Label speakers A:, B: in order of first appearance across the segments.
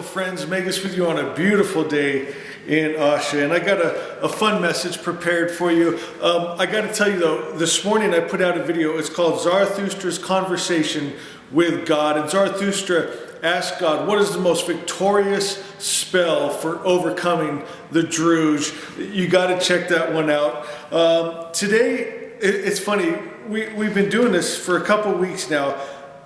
A: friends. Magus with you on a beautiful day in Asha. And I got a fun message prepared for you. I got to tell you though, this morning I put out a video. It's called Zarathustra's Conversation with God. And Zarathustra asked God, what is the most victorious spell for overcoming the Druge? You got to check that one out. Today, it's funny, we've been doing this for a couple weeks now.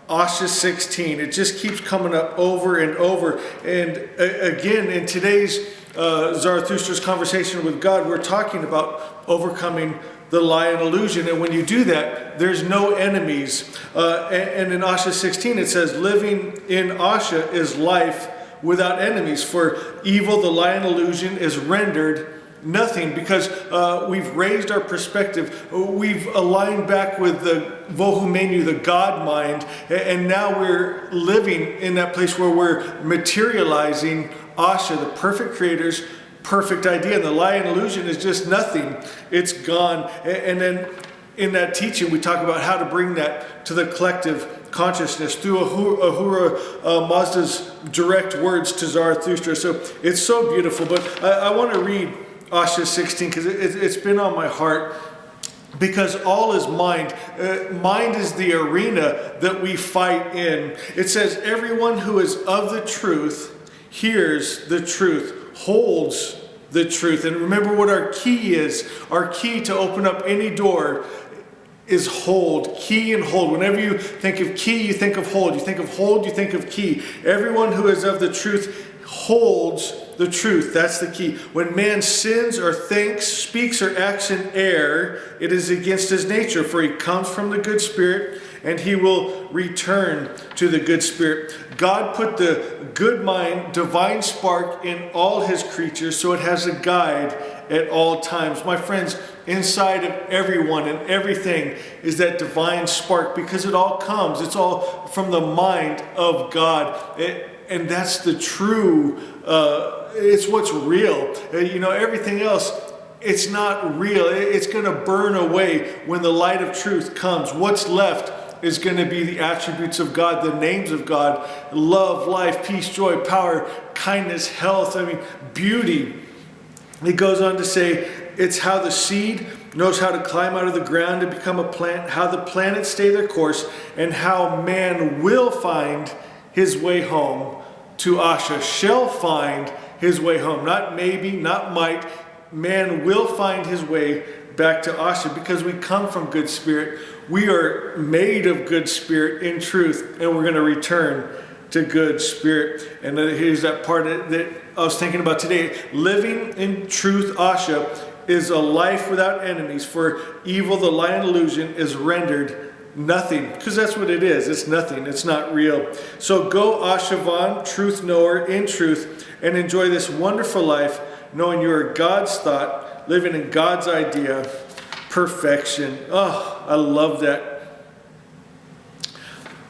A: Asha 16, it just keeps coming up over and over. And again, in today's Zarathustra's Conversation with God, we're talking about overcoming the lion illusion. And when you do that, there's no enemies. And in Asha 16, it says, living in Asha is life without enemies. For evil, the lion illusion is rendered nothing, because we've raised our perspective. We've aligned back with the Vohumenu, the God mind, and now we're living in that place where we're materializing Asha, the perfect creator's perfect idea. And the lion illusion is just nothing. It's gone. And then in that teaching, we talk about how to bring that to the collective consciousness through Ahura Mazda's direct words to Zarathustra. So it's so beautiful. But I want to read Asha 16 because it's been on my heart, because all is mind. Mind is the arena that we fight in. It says, everyone who is of the truth hears the truth, holds the truth. And remember what our key is. Our key to open up any door is hold. Key and hold. Whenever you think of key, you think of hold. You think of hold, you think of key. Everyone who is of the truth holds the truth. That's the key. When man sins or thinks, speaks or acts in error, it is against his nature, for he comes from the good spirit and he will return to the good spirit. God put the good mind, divine spark in all his creatures, so it has a guide at all times. My friends, inside of everyone and everything is that divine spark, because it all comes. It's all from the mind of God. And that's the true, it's what's real. Everything else, it's not real. It's going to burn away when the light of truth comes. What's left is going to be the attributes of God, the names of God: love, life, peace, joy, power, kindness, health, beauty. It goes on to say, it's how the seed knows how to climb out of the ground and become a plant, how the planets stay their course, and how man will find his way home to Asha, shall find his way home. Not maybe, not might. Man will find his way back to Asha, because we come from good spirit. We are made of good spirit in truth, and we're going to return to good spirit. And here's that part that I was thinking about today. Living in truth, Asha, is a life without enemies. For evil, the lion illusion, is rendered nothing, because that's what it is. It's nothing. It's not real. So go Ashavan, truth knower in truth, and enjoy this wonderful life, knowing you are God's thought, living in God's idea, perfection. Oh, I love that.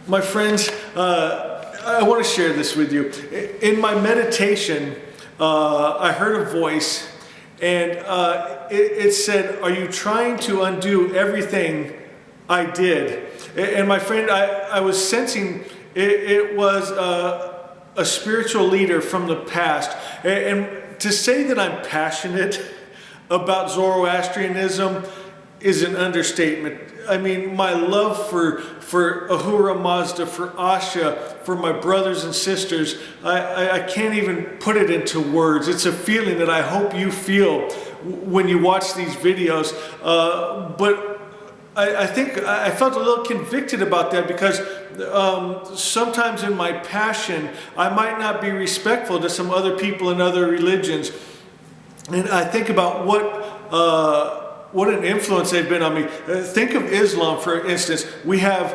A: My friends, I want to share this with you. In my meditation, I heard a voice, and it said, are you trying to undo everything I did? And my friend, I was sensing it was a spiritual leader from the past. And to say that I'm passionate about Zoroastrianism is an understatement. My love for Ahura Mazda, for Asha, for my brothers and sisters, I can't even put it into words. It's a feeling that I hope you feel when you watch these videos. But I think I felt a little convicted about that, because sometimes in my passion, I might not be respectful to some other people in other religions. And I think about what an influence they've been on me. Think of Islam, for instance. We have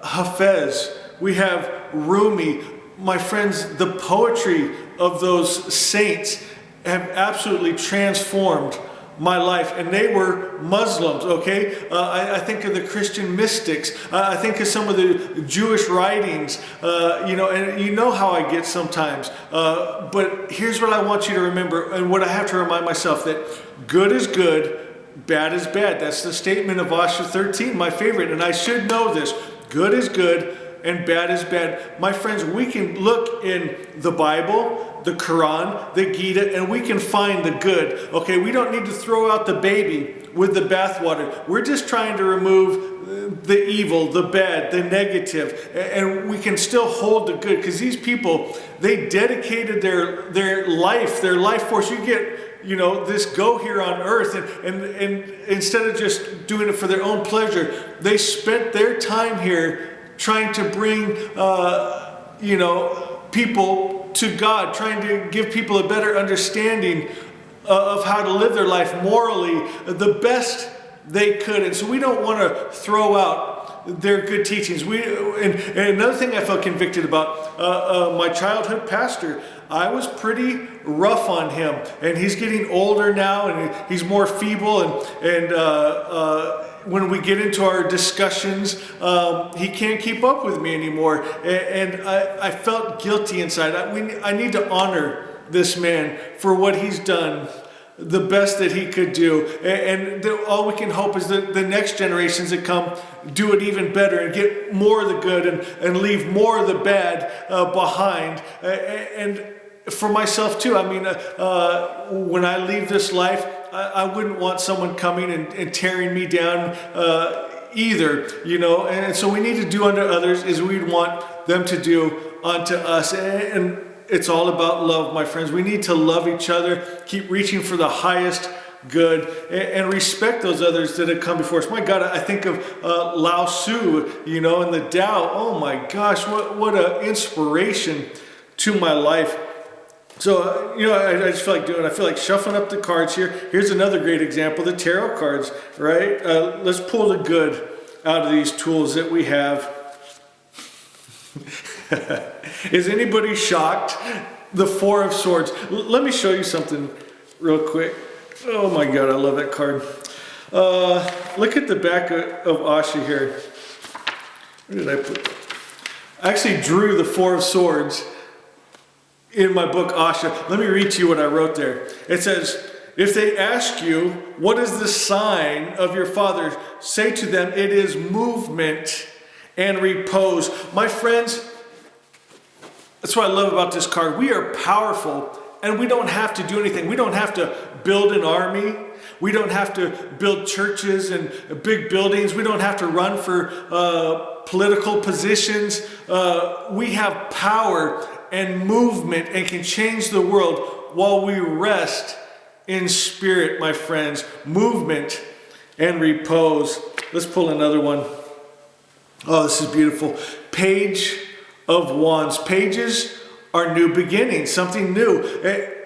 A: Hafez, we have Rumi. My friends, the poetry of those saints have absolutely transformed my life, and they were Muslims, okay? I think of the Christian mystics. I think of some of the Jewish writings, and you know how I get sometimes. But here's what I want you to remember, and what I have to remind myself, that good is good, bad is bad. That's the statement of Asha 13, my favorite, and I should know this. Good is good, and bad is bad. My friends, we can look in the Bible, the Quran, the Gita, and we can find the good. Okay, we don't need to throw out the baby with the bathwater. We're just trying to remove the evil, the bad, the negative, and we can still hold the good, because these people, they dedicated their life force. You get, this go here on earth, and instead of just doing it for their own pleasure, they spent their time here trying to bring, people to God, trying to give people a better understanding of how to live their life morally the best they could. And so we don't want to throw out their good teachings. And another thing I felt convicted about, my childhood pastor, I was pretty rough on him, and he's getting older now, and he's more feeble, and when we get into our discussions, he can't keep up with me anymore, and I felt guilty inside. I need to honor this man for what he's done, the best that he could do, and all we can hope is that the next generations that come do it even better and get more of the good and leave more of the bad behind. And for myself too, when I leave this life, I wouldn't want someone coming and tearing me down either, and so we need to do unto others as we'd want them to do unto us. And it's all about love, my friends. We need to love each other, keep reaching for the highest good, and respect those others that have come before us. My God, I think of Lao Tzu, and the Tao. Oh my gosh, what an inspiration to my life. So, I just feel like shuffling up the cards here. Here's another great example, the tarot cards, right? Let's pull the good out of these tools that we have. Is anybody shocked? The Four of Swords. Let me show you something real quick. Oh my God, I love that card. Look at the back of Asha here. Where did I put? I actually drew the Four of Swords in my book, Asha. Let me read to you what I wrote there. It says, if they ask you, what is the sign of your father? Say to them, it is movement and repose. My friends, that's what I love about this card. We are powerful, and we don't have to do anything. We don't have to build an army. We don't have to build churches and big buildings. We don't have to run for political positions. We have power and movement and can change the world while we rest in spirit, my friends. Movement and repose. Let's pull another one. Oh, this is beautiful. Page of Wands. Pages are new beginnings, something new.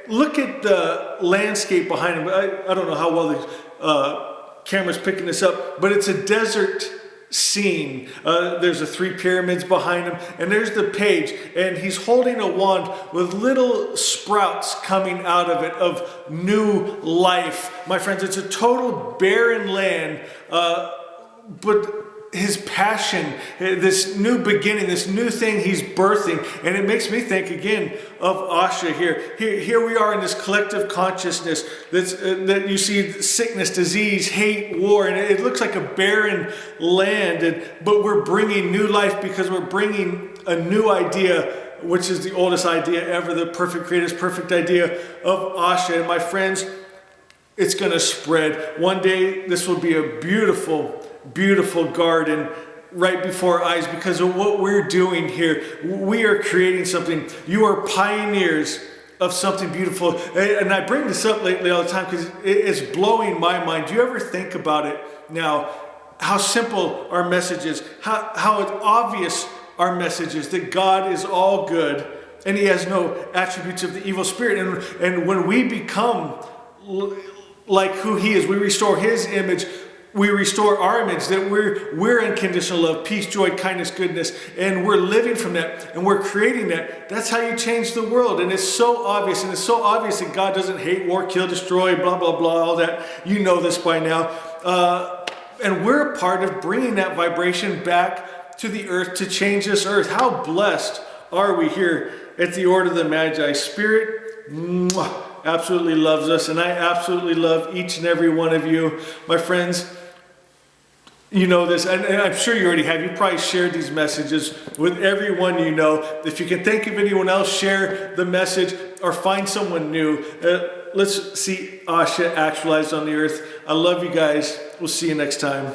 A: Look at the landscape behind him. I don't know how well the camera's picking this up, but it's a desert scene. There's the three pyramids behind him, and there's the page, and he's holding a wand with little sprouts coming out of it of new life. My friends, it's a total barren land, but his passion, this new beginning, this new thing he's birthing. And it makes me think again of Asha here. Here we are in this collective consciousness that you see sickness, disease, hate, war, and it looks like a barren land. But we're bringing new life because we're bringing a new idea, which is the oldest idea ever, the perfect creator's perfect idea of Asha. And my friends, it's going to spread. One day, this will be a beautiful garden right before our eyes because of what we're doing here. We are creating something. You are pioneers of something beautiful. And I bring this up lately all the time because it's blowing my mind. Do you ever think about it now, how simple our message is, how obvious our message is, that God is all good and he has no attributes of the evil spirit. And when we become like who he is, we restore his image, we restore our image, that we're unconditional love, peace, joy, kindness, goodness, and we're living from that, and we're creating that. That's how you change the world. And it's so obvious, and it's so obvious that God doesn't hate, war, kill, destroy, blah, blah, blah, all that. You know this by now. And we're a part of bringing that vibration back to the earth to change this earth. How blessed are we here at the Order of the Magi? Spirit, absolutely loves us, and I absolutely love each and every one of you. My friends, You know this, and I'm sure you already have. You probably shared these messages with everyone you know. If you can think of anyone else, share the message or find someone new. Let's see Asha actualized on the earth. I love you guys. We'll see you next time.